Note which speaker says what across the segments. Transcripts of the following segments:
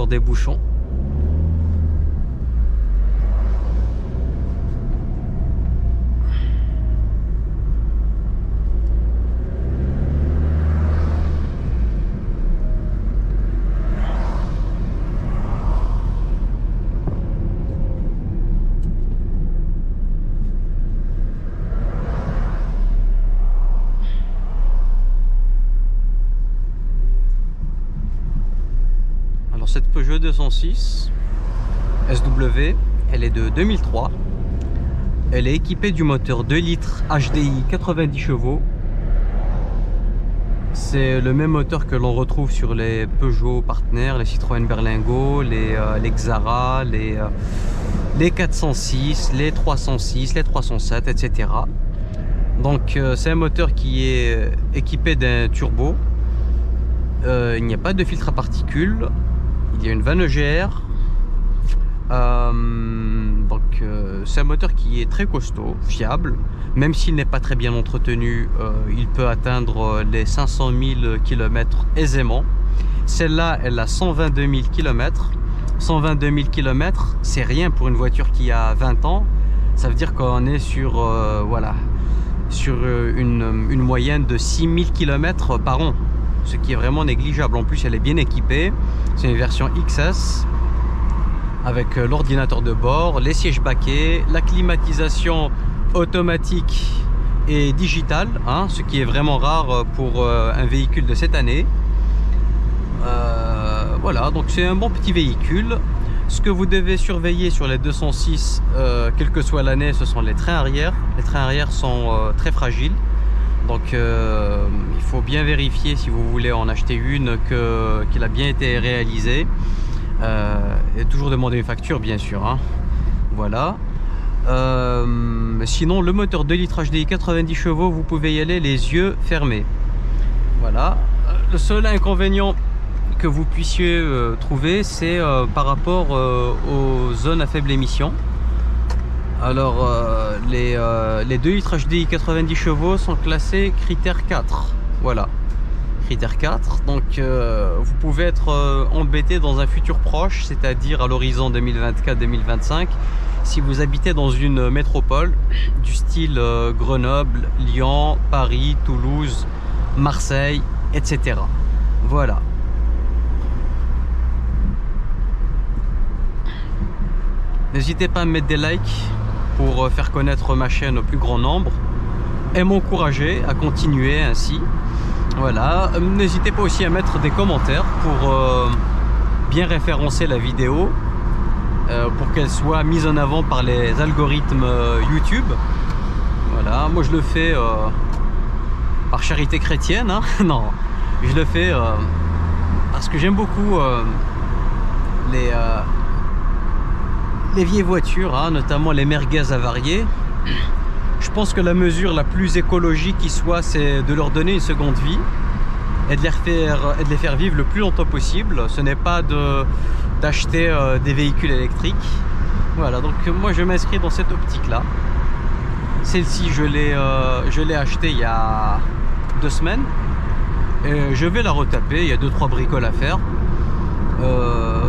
Speaker 1: encore des bouchons. Cette Peugeot 206 SW, elle est de 2003. Elle est équipée du moteur 2 litres HDI 90 chevaux. C'est le même moteur que l'on retrouve sur les Peugeot partenaires, les Citroën Berlingo, les Xara, les 406, les 306, les 307, etc. Donc c'est un moteur qui est équipé d'un turbo. Il n'y a pas de filtre à particules. Il y a une vanne EGR. C'est un moteur qui est très costaud, fiable. Même s'il n'est pas très bien entretenu, il peut atteindre les 500 000 km aisément. Celle-là, elle a 122 000 km. 122 000 km, c'est rien pour une voiture qui a 20 ans. Ça veut dire qu'on est sur, sur une moyenne de 6 000 km par an. Ce qui est vraiment négligeable. En plus, elle est bien équipée. C'est une version XS avec l'ordinateur de bord, les sièges baquets, la climatisation automatique et digitale, hein, ce qui est vraiment rare pour un véhicule de cette année. Voilà, donc c'est un bon petit véhicule. Ce que vous devez surveiller sur les 206, quelle que soit l'année, ce sont les trains arrière. Les trains arrière sont très fragiles. Donc il faut bien vérifier si vous voulez en acheter une qu'il a bien été réalisé. Et toujours demander une facture bien sûr, hein. Voilà. Sinon le moteur 2 litres HDI 90 chevaux, vous pouvez y aller les yeux fermés. Voilà. Le seul inconvénient que vous puissiez trouver, c'est par rapport aux zones à faible émission. Alors les 2 litres HDI 90 chevaux sont classés critère 4. Voilà, critère 4. Donc vous pouvez être embêté dans un futur proche, c'est-à-dire à l'horizon 2024-2025, si vous habitez dans une métropole du style Grenoble, Lyon, Paris, Toulouse, Marseille, etc. Voilà. N'hésitez pas à me mettre des likes pour faire connaître ma chaîne au plus grand nombre et m'encourager à continuer ainsi. Voilà, n'hésitez pas aussi à mettre des commentaires pour bien référencer la vidéo, pour qu'elle soit mise en avant par les algorithmes YouTube. Voilà, moi je le fais par charité chrétienne, hein. Non, je le fais parce que j'aime beaucoup les vieilles voitures, hein, notamment les merguez avariées. Je pense que la mesure la plus écologique qui soit, c'est de leur donner une seconde vie et de les faire vivre le plus longtemps possible. Ce n'est pas d'acheter des véhicules électriques. Voilà, donc moi je m'inscris dans cette optique là. Celle-ci je l'ai achetée il y a 2 semaines et je vais la retaper. Il y a 2-3 bricoles à faire.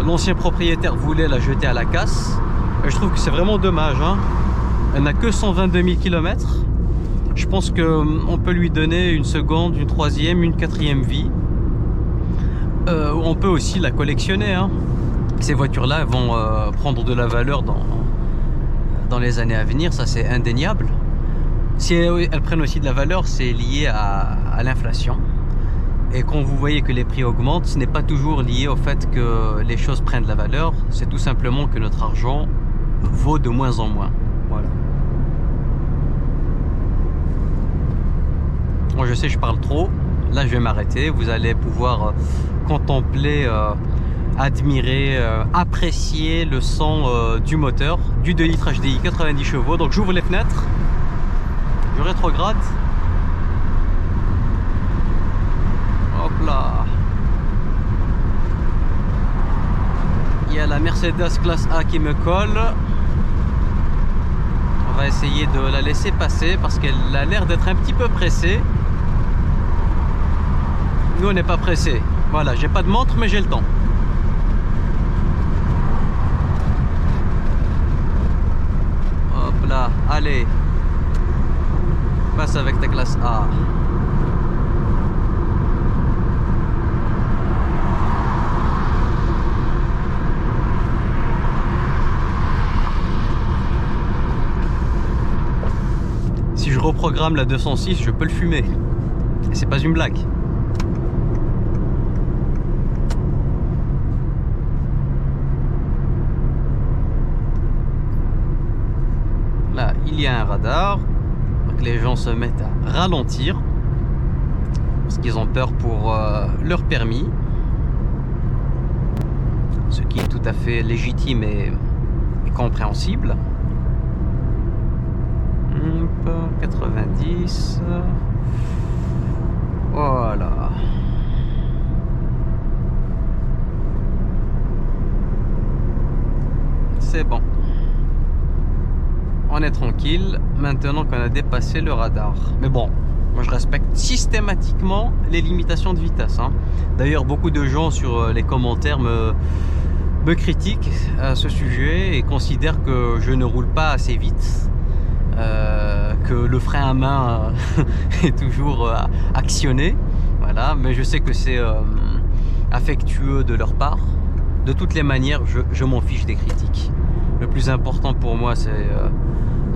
Speaker 1: L'ancien propriétaire voulait la jeter à la casse. Je trouve que c'est vraiment dommage, hein. Elle n'a que 122 000 km. Je pense qu'on peut lui donner une seconde, une troisième, une quatrième vie. On peut aussi la collectionner, hein. Ces voitures-là vont prendre de la valeur dans les années à venir, ça c'est indéniable. Si elles prennent aussi de la valeur, c'est lié à l'inflation. Et quand vous voyez que les prix augmentent, ce n'est pas toujours lié au fait que les choses prennent de la valeur. C'est tout simplement que notre argent vaut de moins en moins. Voilà. Moi je sais, je parle trop. Là je vais m'arrêter. Vous allez pouvoir contempler, admirer, apprécier le son du moteur, du 2 litres HDI 90 chevaux. Donc j'ouvre les fenêtres. Je rétrograde. Hop là. Il y a la Mercedes classe A qui me colle. On va essayer de la laisser passer parce qu'elle a l'air d'être un petit peu pressée. Nous on n'est pas pressé. Voilà, j'ai pas de montre mais j'ai le temps. là, allez. Passe avec ta classe A. Si je reprogramme la 206, je peux le fumer. Et c'est pas une blague. Là, il y a un radar. Donc les gens se mettent à ralentir. Parce qu'ils ont peur pour leur permis. Ce qui est tout à fait légitime et compréhensible. 90. Voilà. C'est bon. On est tranquille maintenant qu'on a dépassé le radar. Mais bon, moi je respecte systématiquement les limitations de vitesse. Hein. D'ailleurs, beaucoup de gens sur les commentaires me critiquent à ce sujet et considèrent que je ne roule pas assez vite. Que le frein à main est toujours actionné, voilà, mais je sais que c'est affectueux de leur part. De toutes les manières, je m'en fiche des critiques. Le plus important pour moi, c'est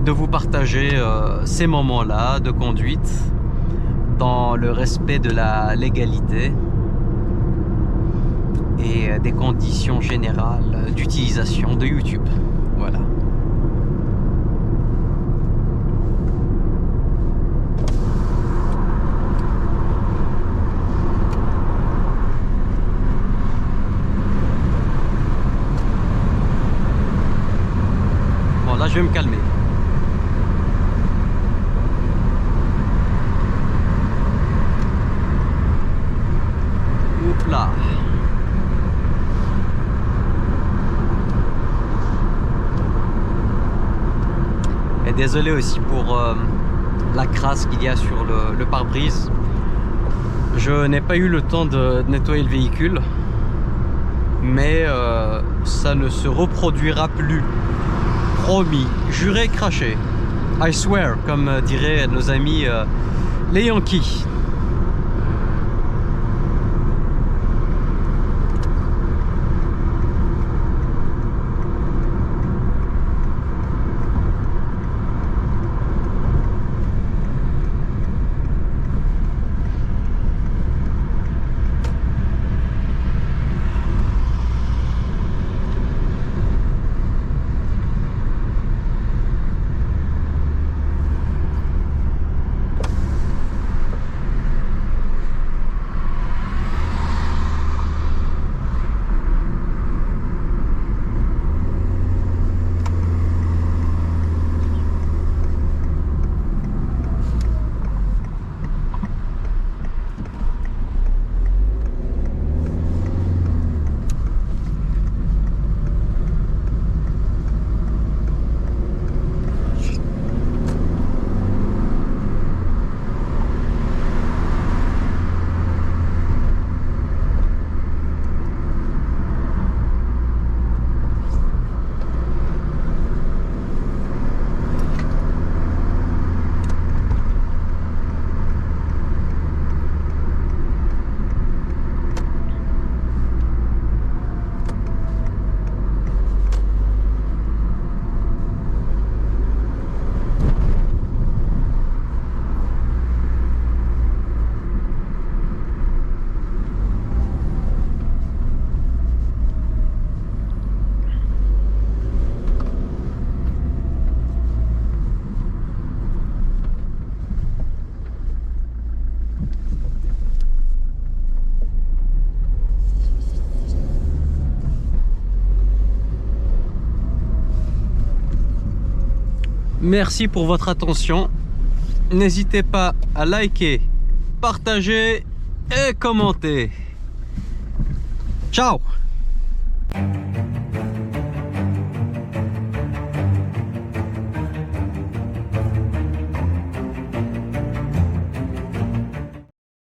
Speaker 1: de vous partager ces moments-là de conduite dans le respect de la légalité et des conditions générales d'utilisation de YouTube. Voilà. Là, je vais me calmer. Oups là. Et désolé aussi pour la crasse qu'il y a sur le pare-brise. Je n'ai pas eu le temps de nettoyer le véhicule. Mais ça ne se reproduira plus. Promis, juré, craché. I swear, comme diraient nos amis les Yankees. Merci pour votre attention. N'hésitez pas à liker, partager et commenter. Ciao!